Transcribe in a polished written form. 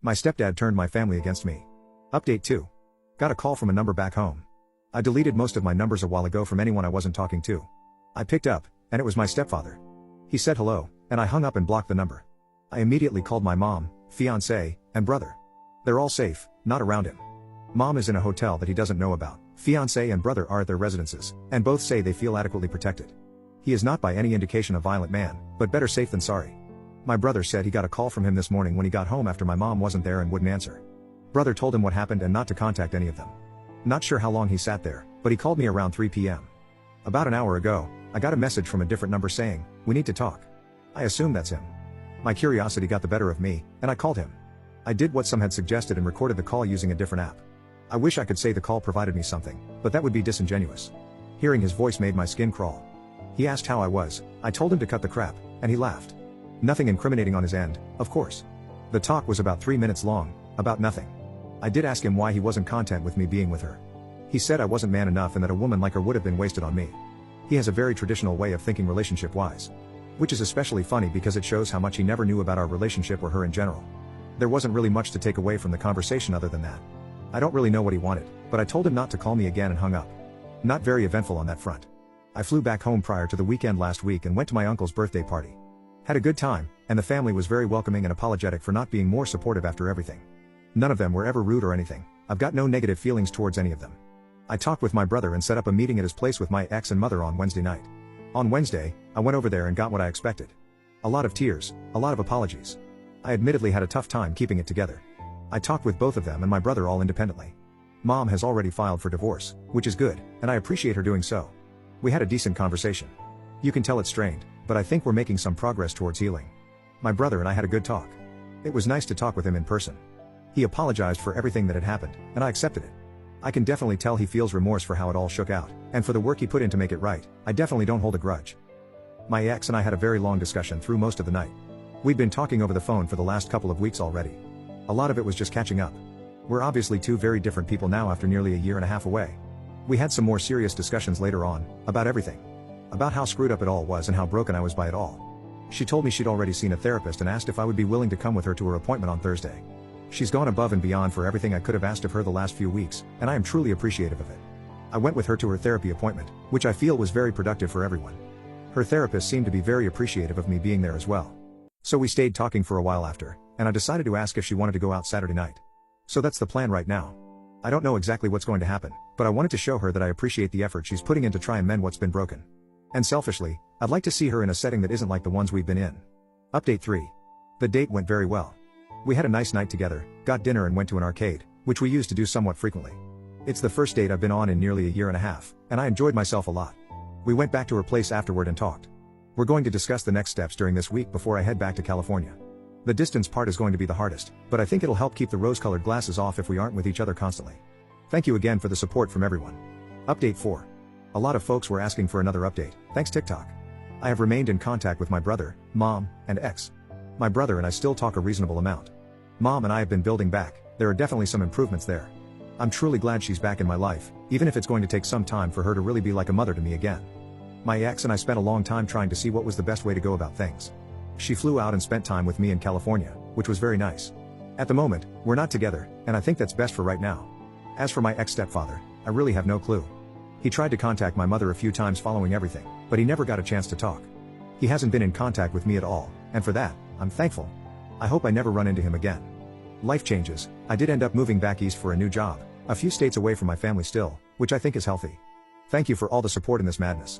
My stepdad turned my family against me. Update 2. Got a call from a number back home. I deleted most of my numbers a while ago from anyone I wasn't talking to. I picked up, and it was my stepfather. He said hello, and I hung up and blocked the number. I immediately called my mom, fiancé, and brother. They're all safe, not around him. Mom is in a hotel that he doesn't know about. Fiancé and brother are at their residences, and both say they feel adequately protected. He is not by any indication a violent man, but better safe than sorry. My brother said he got a call from him this morning when he got home after my mom wasn't there and wouldn't answer. Brother told him what happened and not to contact any of them. Not sure how long he sat there, but he called me around 3 p.m. About an hour ago, I got a message from a different number saying, "We need to talk." I assumed that's him. My curiosity got the better of me, and I called him. I did what some had suggested and recorded the call using a different app. I wish I could say the call provided me something, but that would be disingenuous. Hearing his voice made my skin crawl. He asked how I was, I told him to cut the crap, and he laughed. Nothing incriminating on his end, of course. The talk was about 3 minutes long, about nothing. I did ask him why he wasn't content with me being with her. He said I wasn't man enough and that a woman like her would have been wasted on me. He has a very traditional way of thinking relationship-wise. Which is especially funny because it shows how much he never knew about our relationship or her in general. There wasn't really much to take away from the conversation other than that. I don't really know what he wanted, but I told him not to call me again and hung up. Not very eventful on that front. I flew back home prior to the weekend last week and went to my uncle's birthday party. Had a good time, and the family was very welcoming and apologetic for not being more supportive after everything. None of them were ever rude or anything. I've got no negative feelings towards any of them. I talked with my brother and set up a meeting at his place with my ex and mother on Wednesday night. On Wednesday, I went over there and got what I expected. A lot of tears, a lot of apologies. I admittedly had a tough time keeping it together. I talked with both of them and my brother all independently. Mom has already filed for divorce, which is good, and I appreciate her doing so. We had a decent conversation. You can tell it's strained, but I think we're making some progress towards healing. My brother and I had a good talk. It was nice to talk with him in person. He apologized for everything that had happened, and I accepted it. I can definitely tell he feels remorse for how it all shook out, and for the work he put in to make it right. I definitely don't hold a grudge. My ex and I had a very long discussion through most of the night. We'd been talking over the phone for the last couple of weeks already. A lot of it was just catching up. We're obviously two very different people now after nearly a year and a half away. We had some more serious discussions later on, about everything. About how screwed up it all was and how broken I was by it all. She told me she'd already seen a therapist and asked if I would be willing to come with her to her appointment on Thursday. She's gone above and beyond for everything I could have asked of her the last few weeks, and I am truly appreciative of it. I went with her to her therapy appointment, which I feel was very productive for everyone. Her therapist seemed to be very appreciative of me being there as well. So we stayed talking for a while after, and I decided to ask if she wanted to go out Saturday night. So that's the plan right now. I don't know exactly what's going to happen, but I wanted to show her that I appreciate the effort she's putting in to try and mend what's been broken. And selfishly, I'd like to see her in a setting that isn't like the ones we've been in. Update 3. The date went very well. We had a nice night together, got dinner and went to an arcade, which we used to do somewhat frequently. It's the first date I've been on in nearly a year and a half, and I enjoyed myself a lot. We went back to her place afterward and talked. We're going to discuss the next steps during this week before I head back to California. The distance part is going to be the hardest, but I think it'll help keep the rose-colored glasses off if we aren't with each other constantly. Thank you again for the support from everyone. Update 4. A lot of folks were asking for another update, thanks TikTok. I have remained in contact with my brother, mom, and ex. My brother and I still talk a reasonable amount. Mom and I have been building back, there are definitely some improvements there. I'm truly glad she's back in my life, even if it's going to take some time for her to really be like a mother to me again. My ex and I spent a long time trying to see what was the best way to go about things. She flew out and spent time with me in California, which was very nice. At the moment, we're not together, and I think that's best for right now. As for my ex-stepfather, I really have no clue. He tried to contact my mother a few times following everything, but he never got a chance to talk. He hasn't been in contact with me at all, and for that, I'm thankful. I hope I never run into him again. Life changes. I did end up moving back east for a new job, a few states away from my family still, which I think is healthy. Thank you for all the support in this madness.